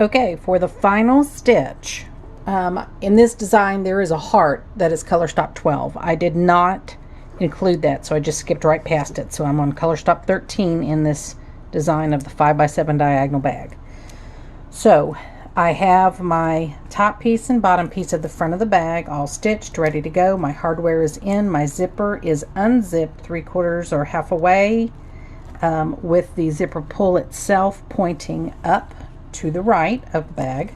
Okay, for the final stitch, in this design there is a heart that is color stop 12. I did not include that, so I just skipped right past it. So I'm on color stop 13 in this design of the 5x7 diagonal bag. So I have my top piece and bottom piece of the front of the bag all stitched, ready to go. My hardware is in. My zipper is unzipped 3/4 or half away, with the zipper pull itself pointing up to the right of the bag.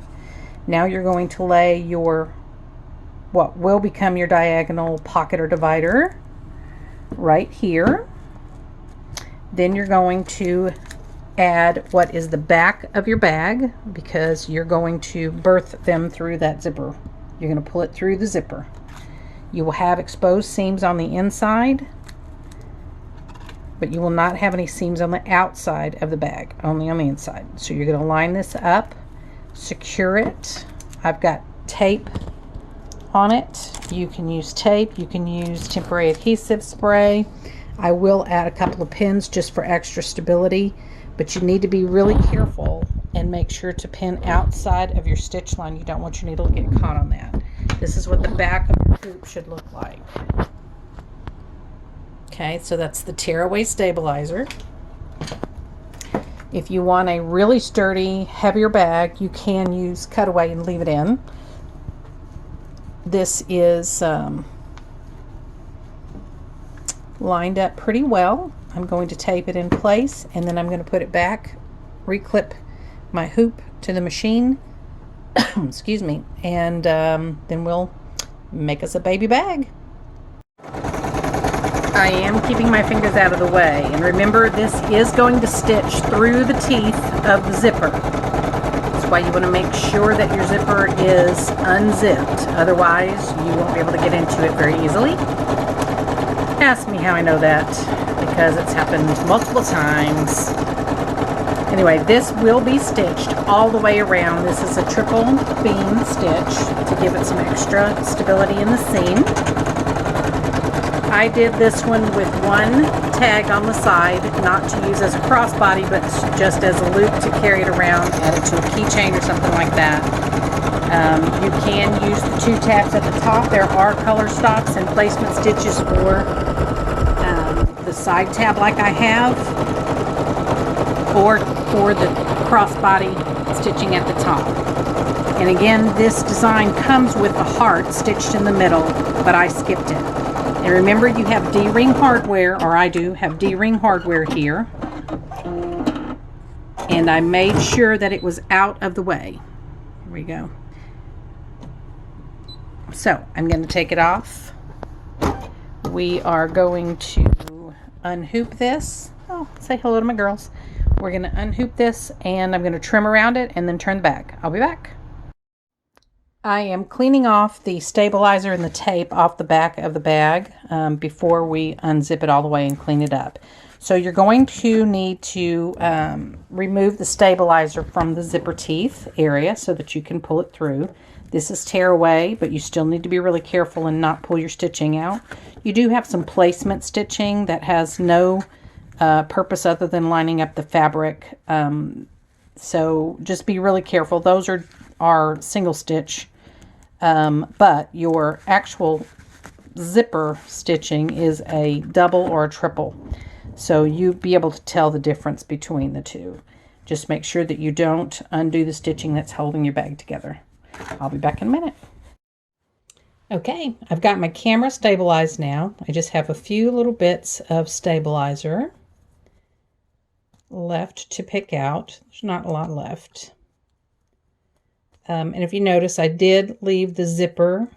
Now you're going to lay your, what will become your diagonal pocket or divider right here. Then you're going to add what is the back of your bag, because you're going to birth them through that zipper. You're going to pull it through the zipper. You will have exposed seams on the inside, but you will not have any seams on the outside of the bag, only on the inside. So you're going to line this up, secure it. I've got tape on it. You can use tape, you can use temporary adhesive spray. I will add a couple of pins just for extra stability, but you need to be really careful and make sure to pin outside of your stitch line. You don't want your needle to get caught on that. This is what the back of your hoop should look like. Okay, so that's the tearaway stabilizer. If you want a really sturdy, heavier bag, you can use cutaway and leave it in. This is lined up pretty well. I'm going to tape it in place, and then I'm going to put it back, reclip my hoop to the machine, excuse me, and then we'll make us a baby bag. I am keeping my fingers out of the way, and remember, this is going to stitch through the teeth of the zipper. That's why you want to make sure that your zipper is unzipped, otherwise you won't be able to get into it very easily. Ask me how I know that, because it's happened multiple times. Anyway, this will be stitched all the way around. This is a triple beam stitch to give it some extra stability in the seam. I did this one with one tag on the side, not to use as a crossbody, but just as a loop to carry it around, add it to a keychain or something like that. You can use the 2 tabs at the top. There are color stops and placement stitches for the side tab like I have, or for the crossbody stitching at the top. And again, this design comes with the heart stitched in the middle, but I skipped it. And remember, you have D-ring hardware, or I do have D-ring hardware here. And I made sure that it was out of the way. Here we go. So I'm going to take it off. We are going to unhoop this. Oh, say hello to my girls. We're going to unhoop this, and I'm going to trim around it and then turn the bag. I'll be back. I am cleaning off the stabilizer and the tape off the back of the bag before we unzip it all the way and clean it up. So you're going to need to remove the stabilizer from the zipper teeth area so that you can pull it through. This is tear away, but you still need to be really careful and not pull your stitching out. You do have some placement stitching that has no purpose other than lining up the fabric. So just be really careful. Those are single stitch. But your actual zipper stitching is a double or a triple. So you'll be able to tell the difference between the two. Just make sure that you don't undo the stitching that's holding your bag together. I'll be back in a minute. Okay, I've got my camera stabilized now. I just have a few little bits of stabilizer left to pick out. There's not a lot left. And if you notice, I did leave the zipper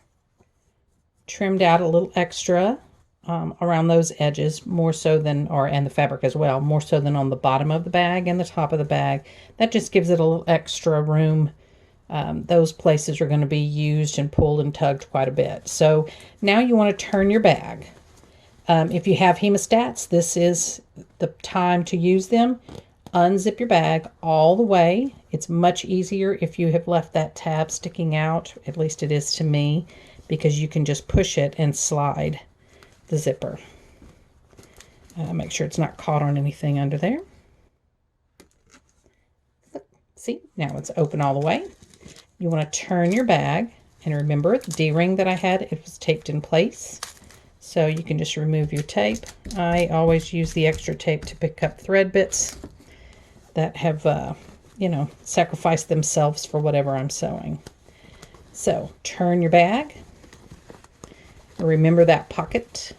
trimmed out a little extra around those edges, more so than, and the fabric as well, more so than on the bottom of the bag and the top of the bag. That just gives it a little extra room. Those places are going to be used and pulled and tugged quite a bit. So now you want to turn your bag. If you have hemostats, this is the time to use them. Unzip your bag all the way. It's much easier if you have left that tab sticking out, at least it is to me, because you can just push it and slide the zipper. Make sure it's not caught on anything under there. See, now it's open all the way. You want to turn your bag, and remember the D-ring that I had, it was taped in place. So you can just remove your tape. I always use the extra tape to pick up thread bits that have, you know, sacrificed themselves for whatever I'm sewing. So turn your bag. Remember that pocket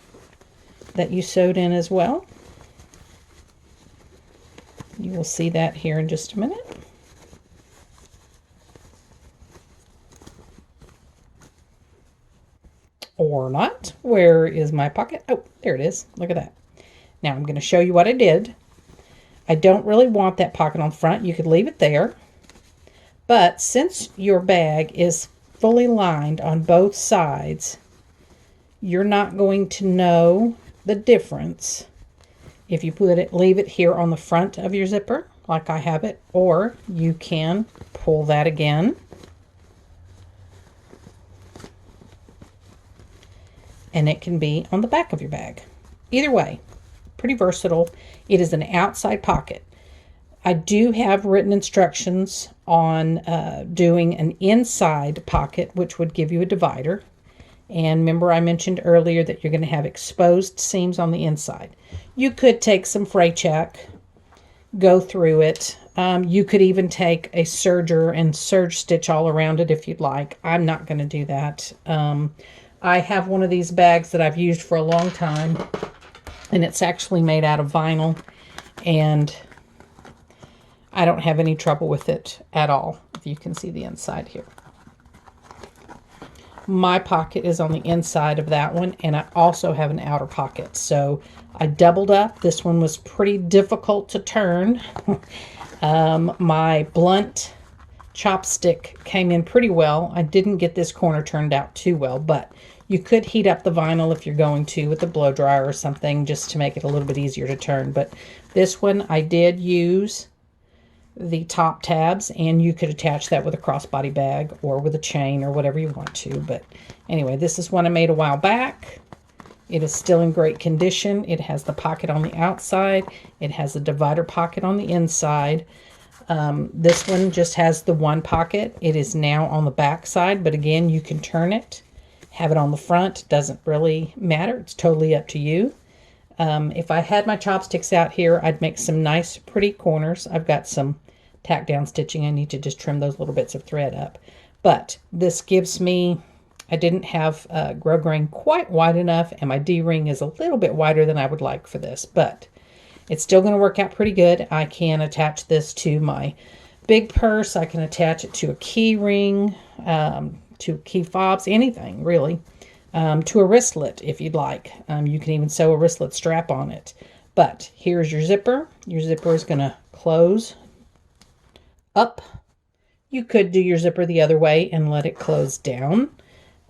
that you sewed in as well. You will see that here in just a minute. Or not. Where is my pocket? Oh, there it is. Look at that. Now I'm going to show you what I did. I don't really want that pocket on the front. You could leave it there. But since your bag is fully lined on both sides, you're not going to know the difference if you leave it here on the front of your zipper, like I have it, or you can pull that again. And it can be on the back of your bag. Either way, pretty versatile. It is an outside pocket. I do have written instructions on doing an inside pocket, which would give you a divider. And remember I mentioned earlier that you're going to have exposed seams on the inside. You could take some fray check, go through it. You could even take a serger and serge stitch all around it if you'd like. I'm not going to do that. I have one of these bags that I've used for a long time, and it's actually made out of vinyl, and I don't have any trouble with it at all, if you can see the inside here. My pocket is on the inside of that one, and I also have an outer pocket, so I doubled up. This one was pretty difficult to turn. My blunt chopstick came in pretty well. I didn't get this corner turned out too well, but you could heat up the vinyl if you're going to with a blow dryer or something, just to make it a little bit easier to turn. But this one I did use the top tabs, and you could attach that with a crossbody bag or with a chain or whatever you want to. But anyway, this is one I made a while back. It is still in great condition. It has the pocket on the outside. It has a divider pocket on the inside. This one just has the one pocket. It is now on the back side, but again, you can turn it, have it on the front. Doesn't really matter. It's totally up to you. If I had my chopsticks out here, I'd make some nice, pretty corners. I've got some tack down stitching. I need to just trim those little bits of thread up. But this gives me, I didn't have grosgrain quite wide enough, and my D-ring is a little bit wider than I would like for this, but it's still going to work out pretty good. I can attach this to my big purse. I can attach it to a key ring, to key fobs, anything really, to a wristlet if you'd like. You can even sew a wristlet strap on it. But here's your zipper. Your zipper is going to close up. You could do your zipper the other way and let it close down.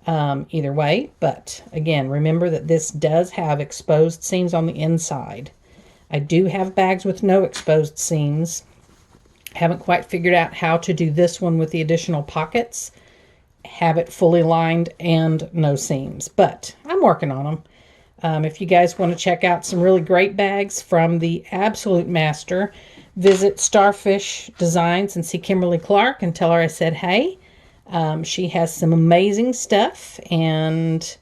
Either way, but again, remember that this does have exposed seams on the inside. I do have bags with no exposed seams. Haven't quite figured out how to do this one with the additional pockets. Have it fully lined and no seams, but I'm working on them. If you guys want to check out some really great bags from the absolute master, visit Starfish Designs and see Kimberly Clark and tell her I said hey. She has some amazing stuff, and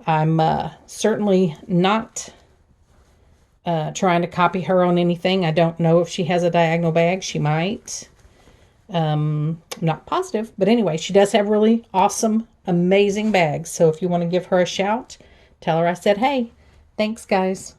I'm certainly not trying to copy her on anything. I don't know if she has a diagonal bag. She might. I'm not positive, but anyway, she does have really awesome, amazing bags. So if you want to give her a shout, tell her I said hey. Thanks, guys.